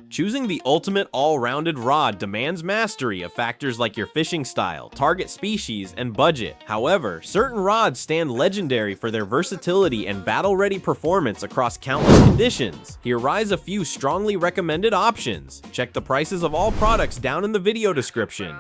Choosing the ultimate all-rounded rod demands mastery of factors like your fishing style, target species, and budget. However, certain rods stand legendary for their versatility and battle-ready performance across countless conditions. Here rise a few strongly recommended options. Check the prices of all products down in the video description.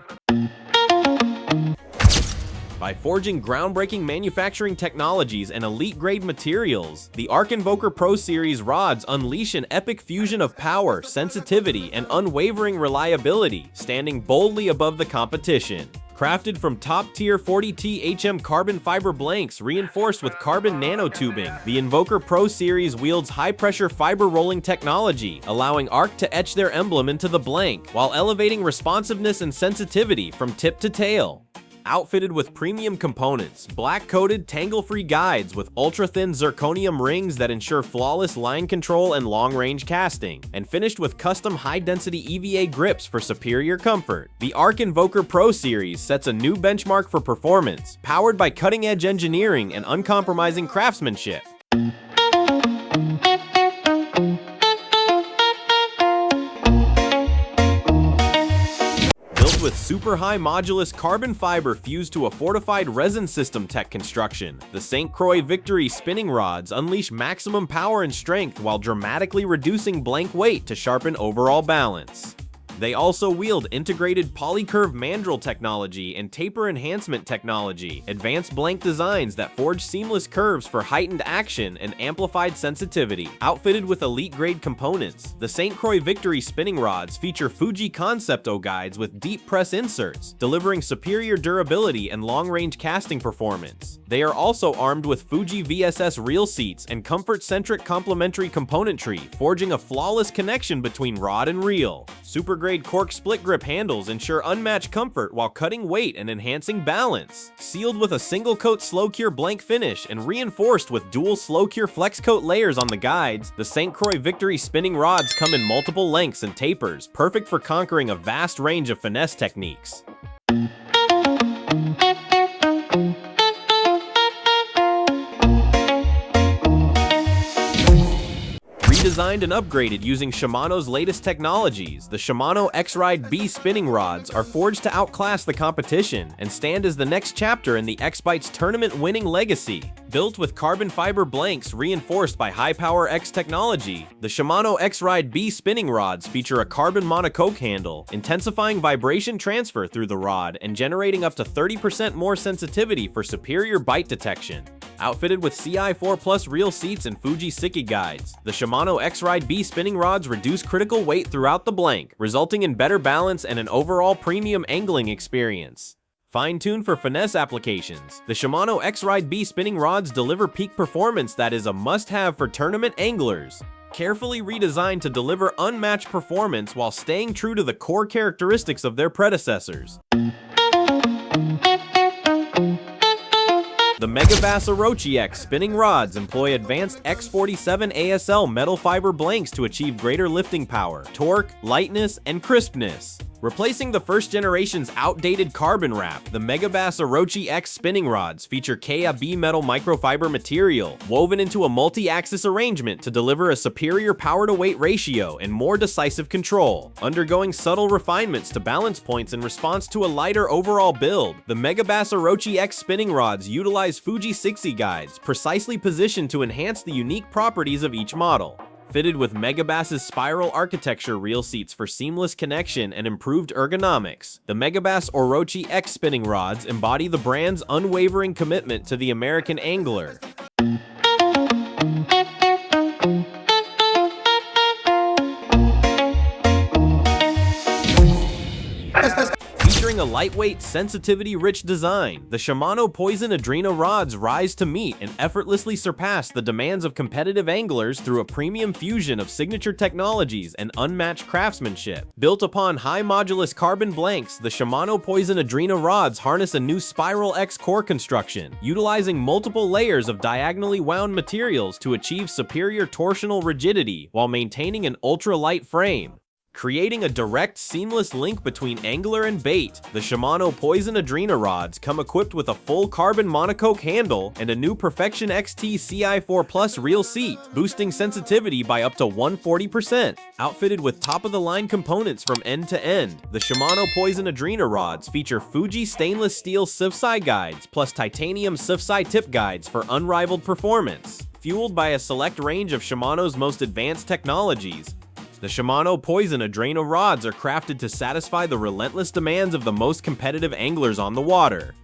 By forging groundbreaking manufacturing technologies and elite-grade materials, the Ark Invoker Pro Series rods unleash an epic fusion of power, sensitivity, and unwavering reliability, standing boldly above the competition. Crafted from top-tier 40T HM carbon fiber blanks reinforced with carbon nanotubing, the Invoker Pro Series wields high-pressure fiber rolling technology, allowing Ark to etch their emblem into the blank, while elevating responsiveness and sensitivity from tip to tail. Outfitted with premium components, black-coated, tangle-free guides with ultra-thin zirconium rings that ensure flawless line control and long-range casting, and finished with custom high-density EVA grips for superior comfort, the Ark Invoker Pro Series sets a new benchmark for performance, powered by cutting-edge engineering and uncompromising craftsmanship. With super high modulus carbon fiber fused to a fortified resin system tech construction, the St. Croix Victory spinning rods unleash maximum power and strength while dramatically reducing blank weight to sharpen overall balance. They also wield integrated polycurve mandrel technology and taper enhancement technology, advanced blank designs that forge seamless curves for heightened action and amplified sensitivity. Outfitted with elite-grade components, the St. Croix Victory spinning rods feature Fuji Concepto guides with deep press inserts, delivering superior durability and long-range casting performance. They are also armed with Fuji VSS reel seats and comfort-centric complementary componentry, forging a flawless connection between rod and reel. Super-grade cork split grip handles ensure unmatched comfort while cutting weight and enhancing balance. Sealed with a single coat slow cure blank finish and reinforced with dual slow cure flex coat layers on the guides, the St. Croix Victory spinning rods come in multiple lengths and tapers, perfect for conquering a vast range of finesse techniques. Redesigned and upgraded using Shimano's latest technologies, the Shimano Expride B spinning rods are forged to outclass the competition and stand as the next chapter in the X-Bite's tournament-winning legacy. Built with carbon fiber blanks reinforced by high-power X technology, the Shimano Expride B spinning rods feature a carbon monocoque handle, intensifying vibration transfer through the rod and generating up to 30% more sensitivity for superior bite detection. Outfitted with CI4 Plus reel seats and Fuji Siki guides, the Shimano Expride B spinning rods reduce critical weight throughout the blank, resulting in better balance and an overall premium angling experience. Fine-tuned for finesse applications, the Shimano Expride B spinning rods deliver peak performance that is a must-have for tournament anglers. Carefully redesigned to deliver unmatched performance while staying true to the core characteristics of their predecessors. The Megabass Orochi X spinning rods employ advanced X47 ASL metal fiber blanks to achieve greater lifting power, torque, lightness, and crispness. Replacing the first generation's outdated carbon wrap, the Megabass Orochi X spinning rods feature KA-B metal microfiber material woven into a multi-axis arrangement to deliver a superior power-to-weight ratio and more decisive control. Undergoing subtle refinements to balance points in response to a lighter overall build, the Megabass Orochi X spinning rods utilize Fuji Siki guides, precisely positioned to enhance the unique properties of each model. Fitted with Megabass's spiral architecture reel seats for seamless connection and improved ergonomics, the Megabass Orochi X spinning rods embody the brand's unwavering commitment to the American angler. Featuring a lightweight, sensitivity-rich design, the Shimano Poseidon Adrena rods rise to meet and effortlessly surpass the demands of competitive anglers through a premium fusion of signature technologies and unmatched craftsmanship. Built upon high-modulus carbon blanks, the Shimano Poseidon Adrena rods harness a new Spiral X core construction, utilizing multiple layers of diagonally wound materials to achieve superior torsional rigidity while maintaining an ultra-light frame. Creating a direct, seamless link between angler and bait, the Shimano Poison Adrena rods come equipped with a full carbon monocoque handle and a new Perfection XT CI4 Plus reel seat, boosting sensitivity by up to 140%. Outfitted with top-of-the-line components from end to end, the Shimano Poison Adrena rods feature Fuji stainless steel SIFSI guides plus titanium SIFSI tip guides for unrivaled performance. Fueled by a select range of Shimano's most advanced technologies, the Shimano Poison Adrena rods are crafted to satisfy the relentless demands of the most competitive anglers on the water.